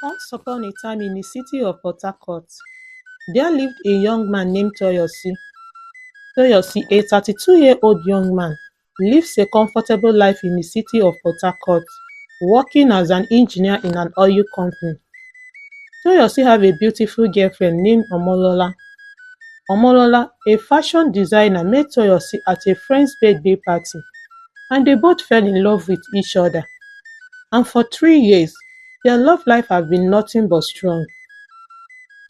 Once upon a time in the city of Port Harcourt, there lived a young man named Toyosi. Toyosi, a 32-year-old young man, lives a comfortable life in the city of Port Harcourt, working as an engineer in an oil company. Toyosi have a beautiful girlfriend named Omolola. Omolola, a fashion designer, met Toyosi at a friend's birthday party, and they both fell in love with each other. And for 3 years, their love life has been nothing but strong.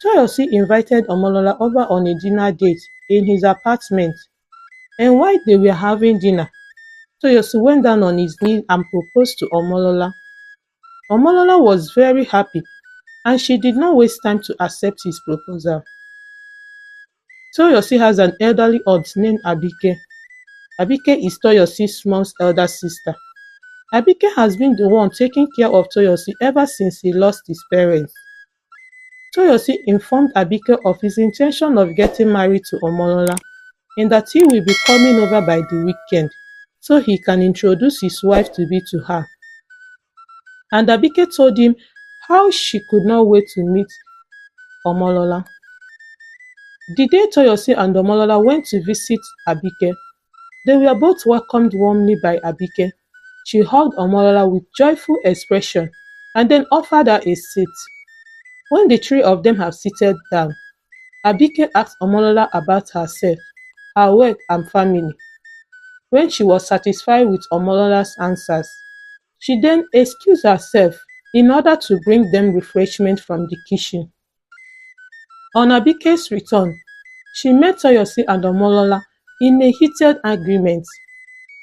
Toyosi invited Omolola over on a dinner date in his apartment, and while they were having dinner, Toyosi went down on his knees and proposed to Omolola. Omolola was very happy, and she did not waste time to accept his proposal. Toyosi has an elderly aunt named Abike. Abike is Toyosi's mom's elder sister. Abike has been the one taking care of Toyosi ever since he lost his parents. Toyosi informed Abike of his intention of getting married to Omolola and that he will be coming over by the weekend so he can introduce his wife-to-be to her. And Abike told him how she could not wait to meet Omolola. The day Toyosi and Omolola went to visit Abike, they were both welcomed warmly by Abike. She hugged Omolola with joyful expression and then offered her a seat. When the three of them have seated down, Abike asked Omolola about herself, her work and family. When she was satisfied with Omolola's answers, she then excused herself in order to bring them refreshment from the kitchen. On Abike's return, she met Toyosi and Omolola in a heated argument.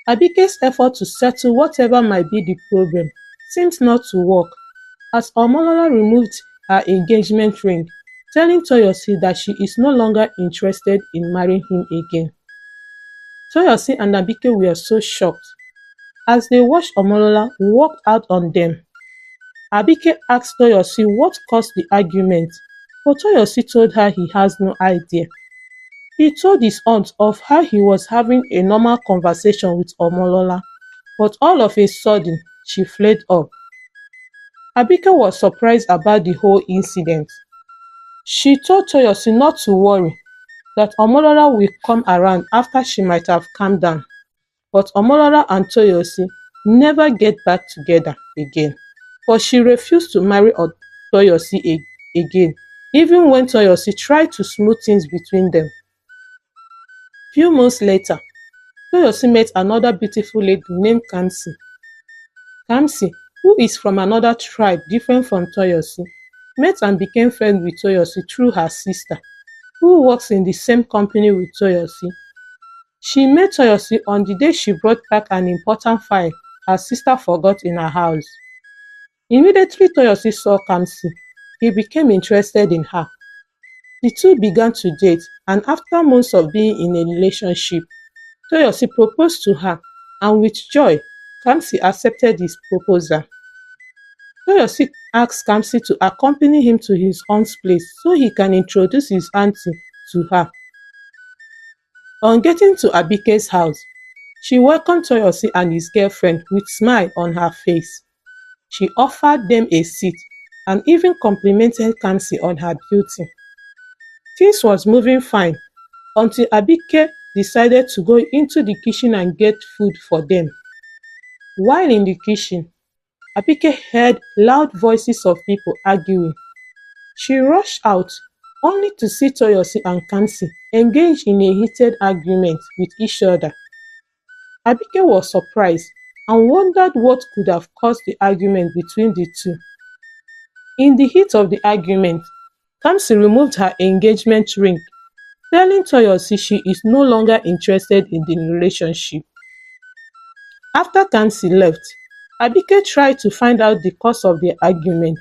Abike's effort to settle whatever might be the problem seemed not to work, as Omolola removed her engagement ring, telling Toyosi that she is no longer interested in marrying him again. Toyosi and Abike were so shocked. As they watched Omolola walk out on them, Abike asked Toyosi what caused the argument, but Toyosi told her he has no idea. He told his aunt of how he was having a normal conversation with Omolola, but all of a sudden, she flared up. Abike was surprised about the whole incident. She told Toyosi not to worry, that Omolola will come around after she might have calmed down. But Omolola and Toyosi never get back together again. But she refused to marry Toyosi again, even when Toyosi tried to smooth things between them. Few months later, Toyosi met another beautiful lady named Kamsi. Kamsi, who is from another tribe different from Toyosi, met and became friends with Toyosi through her sister, who works in the same company with Toyosi. She met Toyosi on the day she brought back an important file her sister forgot in her house. Immediately Toyosi saw Kamsi, he became interested in her. The two began to date, and after months of being in a relationship, Toyosi proposed to her, and with joy, Kamsi accepted his proposal. Toyosi asked Kamsi to accompany him to his aunt's place so he can introduce his auntie to her. On getting to Abike's house, she welcomed Toyosi and his girlfriend with a smile on her face. She offered them a seat and even complimented Kamsi on her beauty. Things was moving fine until Abike decided to go into the kitchen and get food for them. While in the kitchen, Abike heard loud voices of people arguing. She rushed out only to see Toyosi and Kamsi engaged in a heated argument with each other. Abike was surprised and wondered what could have caused the argument between the two. In the heat of the argument, Kamsi removed her engagement ring, telling Toyosi she is no longer interested in the relationship. After Kamsi left, Abike tried to find out the cause of the argument,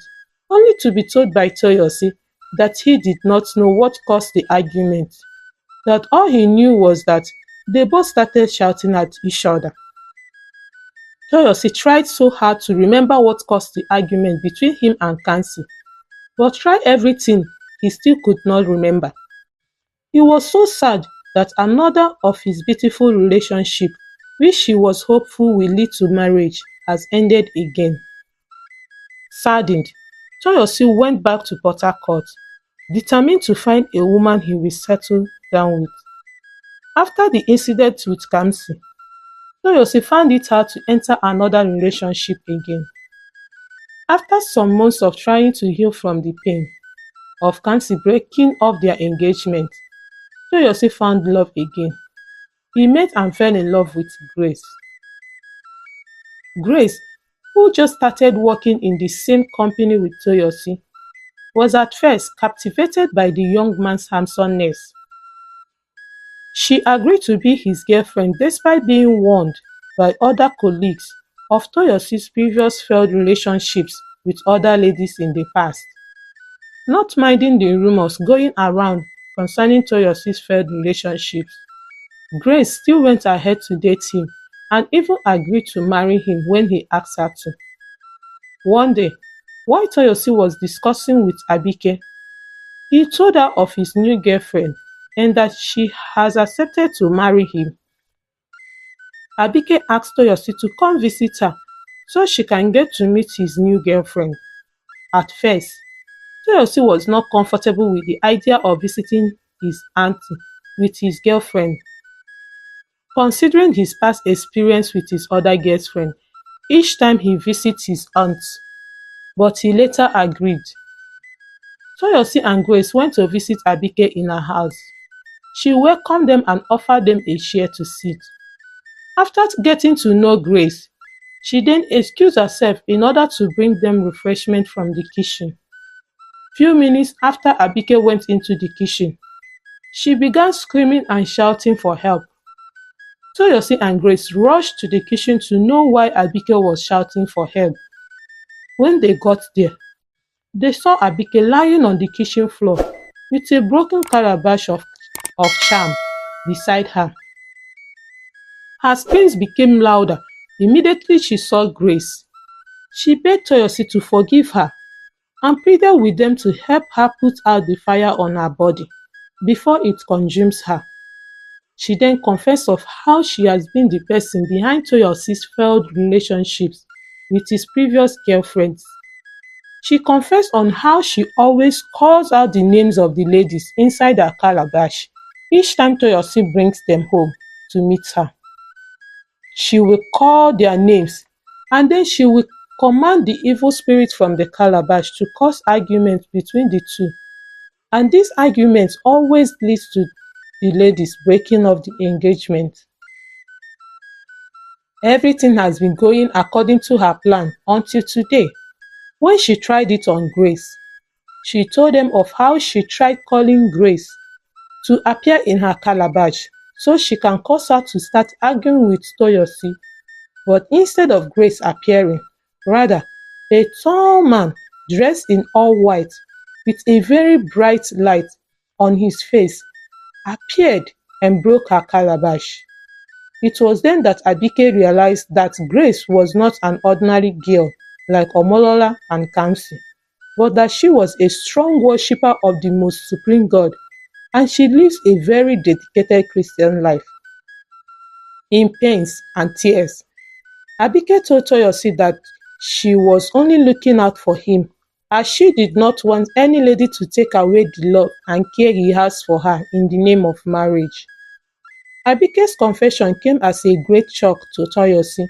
only to be told by Toyosi that he did not know what caused the argument, that all he knew was that they both started shouting at each other. Toyosi tried so hard to remember what caused the argument between him and Kamsi, but tried everything, he still could not remember. He was so sad that another of his beautiful relationship, which he was hopeful will lead to marriage, has ended again. Saddened, Toyosi went back to Port Harcourt, determined to find a woman he will settle down with. After the incident with Kamsi, Toyosi found it hard to enter another relationship again. After some months of trying to heal from the pain of Kamsi breaking off their engagement, Toyosi found love again. He met and fell in love with Grace. Grace, who just started working in the same company with Toyosi, was at first captivated by the young man's handsomeness. She agreed to be his girlfriend despite being warned by other colleagues of Toyosi's previous failed relationships with other ladies in the past. Not minding the rumors going around concerning Toyosi's failed relationships, Grace still went ahead to date him and even agreed to marry him when he asked her to. One day, while Toyosi was discussing with Abike, he told her of his new girlfriend and that she has accepted to marry him. Abike asked Toyosi to come visit her so she can get to meet his new girlfriend. At first, Toyosi was not comfortable with the idea of visiting his auntie with his girlfriend, considering his past experience with his other girlfriend each time he visits his aunt, but he later agreed. Toyosi and Grace went to visit Abike in her house. She welcomed them and offered them a chair to sit. After getting to know Grace, she then excused herself in order to bring them refreshment from the kitchen. Few minutes after Abike went into the kitchen, she began screaming and shouting for help. Toyosi and Grace rushed to the kitchen to know why Abike was shouting for help. When they got there, they saw Abike lying on the kitchen floor with a broken calabash of charm beside her. Her screams became louder immediately she saw Grace. She begged Toyosi to forgive her and pleaded with them to help her put out the fire on her body before it consumes her. She then confessed of how she has been the person behind Toyosi's failed relationships with his previous girlfriends. She confessed on how she always calls out the names of the ladies inside her calabash each time Toyosi brings them home to meet her. She will call their names and then she will command the evil spirit from the calabash to cause arguments between the two. And these arguments always lead to the ladies breaking off the engagement. Everything has been going according to her plan until today, when she tried it on Grace. She told them of how she tried calling Grace to appear in her calabash so she can cause her to start arguing with Toyosi. But instead of Grace appearing, rather, a tall man dressed in all white with a very bright light on his face appeared and broke her calabash. It was then that Abike realized that Grace was not an ordinary girl like Omolola and Kamsi, but that she was a strong worshipper of the most supreme God, and she lives a very dedicated Christian life. In pains and tears, Abike told Toyosi that she was only looking out for him, as she did not want any lady to take away the love and care he has for her in the name of marriage. Abike's confession came as a great shock to Toyosi,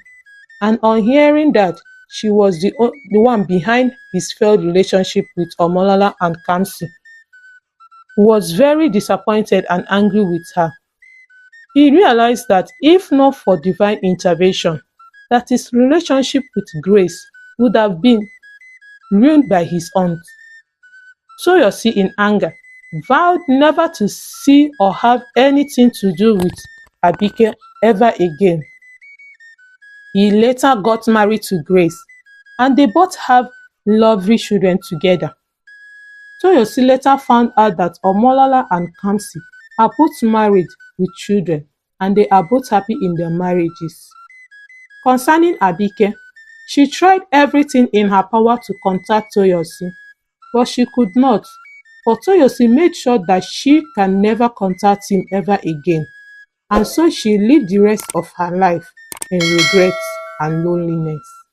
and on hearing that she was the one behind his failed relationship with Omolola and Kamsi, was very disappointed and angry with her. He realized that if not for divine intervention, that his relationship with Grace would have been ruined by his aunt. Toyosi, in anger, vowed never to see or have anything to do with Abike ever again. He later got married to Grace, and they both have lovely children together. Toyosi later found out that Omolola and Kamsi are both married with children, and they are both happy in their marriages. Concerning Abike, she tried everything in her power to contact Toyosi, but she could not. But Toyosi made sure that she can never contact him ever again, and so she lived the rest of her life in regret and loneliness.